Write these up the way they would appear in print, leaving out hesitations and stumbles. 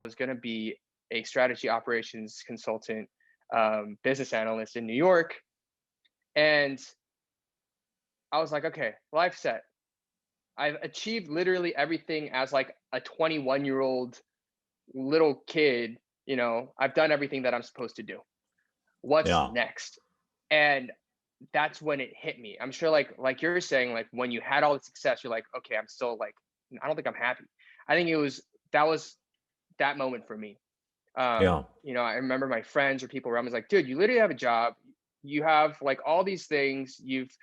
was going to be a strategy operations consultant, business analyst in New York. And I was like, okay, life set. I've achieved literally everything as like a 21-year-old little kid. I've done everything that I'm supposed to do. What's Yeah. next? And that's when it hit me. I'm sure like you're saying, like when you had all the success, you're like, okay, I'm still like, I don't think I'm happy. I think that was that moment for me. Yeah. I remember my friends or people around me was like, dude, you literally have a job. You have like all these things. You've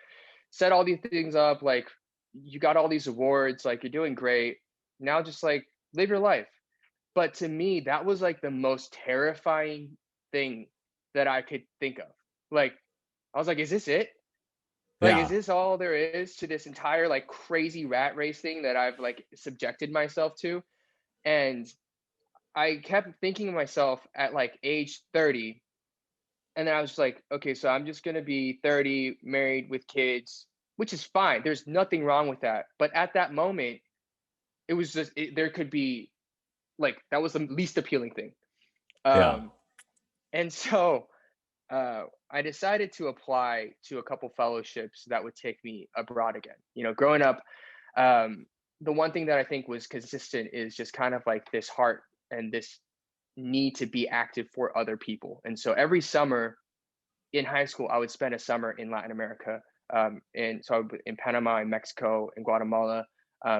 set all these things up. Like you got all these awards. Like you're doing great. Now just like live your life. But to me, that was like the most terrifying thing that I could think of. Like, I was like, is this it? Like, is Yeah. this all there is to this entire like crazy rat race thing that I've like subjected myself to? And I kept thinking to myself at like age 30, and then I was just like, okay, so I'm just gonna be 30, married with kids, which is fine. There's nothing wrong with that. But at that moment, it was just there could be like that was the least appealing thing. Yeah. Um, and so I decided to apply to a couple fellowships that would take me abroad again. Growing up, um, the one thing that I think was consistent is just kind of like this heart and this need to be active for other people. And so every summer in high school, I would spend a summer in Latin America. And so I would, in Panama, in Mexico, in Guatemala,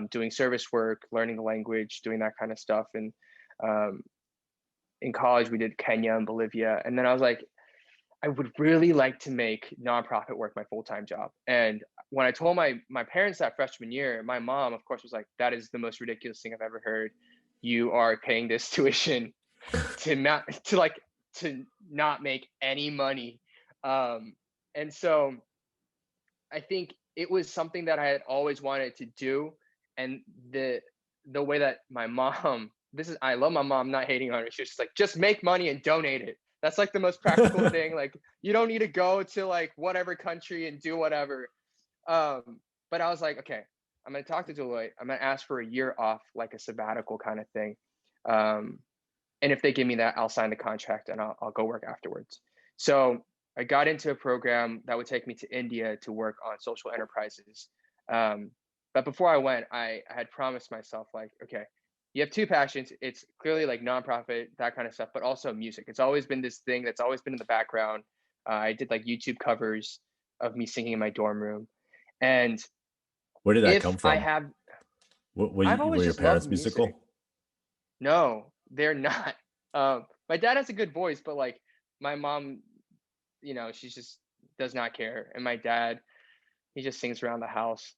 doing service work, learning the language, doing that kind of stuff. And um, in college, we did Kenya and Bolivia. And then I was like, I would really like to make nonprofit work my full-time job. And when I told my parents that freshman year, my mom, of course, was like, that is the most ridiculous thing I've ever heard. You are paying this tuition to not make any money. And so I think it was something that I had always wanted to do. And the way that my mom, I love my mom, not hating on her. She's just like, just make money and donate it. That's like the most practical thing. Like you don't need to go to like whatever country and do whatever. But I was like, okay, I'm gonna talk to Deloitte. I'm gonna ask for a year off, like a sabbatical kind of thing. Um, and if they give me that, I'll sign the contract and I'll go work afterwards. So I got into a program that would take me to India to work on social enterprises. But before I went, I had promised myself, like, okay, you have two passions. It's clearly like nonprofit, that kind of stuff, but also music. It's always been this thing that's always been in the background. I did like YouTube covers of me singing in my dorm room. And Where did that if come I from? have, I've Were always your just loved parents music. musical? No, they're not. My dad has a good voice, but like my mom, she just does not care. And my dad, he just sings around the house.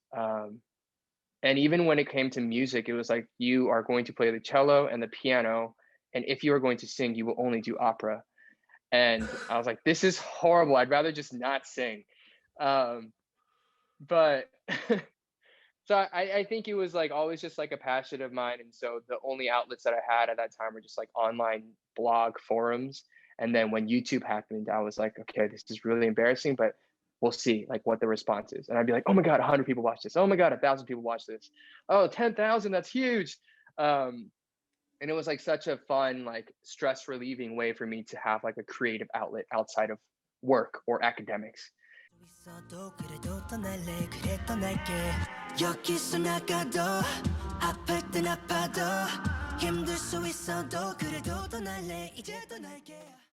And even when it came to music, it was like, you are going to play the cello and the piano. And if you are going to sing, you will only do opera. And I was like, this is horrible. I'd rather just not sing. Um, but so I think it was like always just like a passion of mine. And so the only outlets that I had at that time were just like online blog forums. And then when YouTube happened, I was like, okay, this is really embarrassing, but we'll see like what the response is. And I'd be like, oh my God, 100 people watch this. Oh my God, 1,000 people watch this. Oh, 10,000, that's huge. Um, and it was like such a fun, like stress relieving way for me to have like a creative outlet outside of work or academics. 있어도 그래도 떠날래 그래 떠날게 여기서 나가도 아플 땐 아파도 힘들 수 있어도 그래도 떠날래 이제 떠날게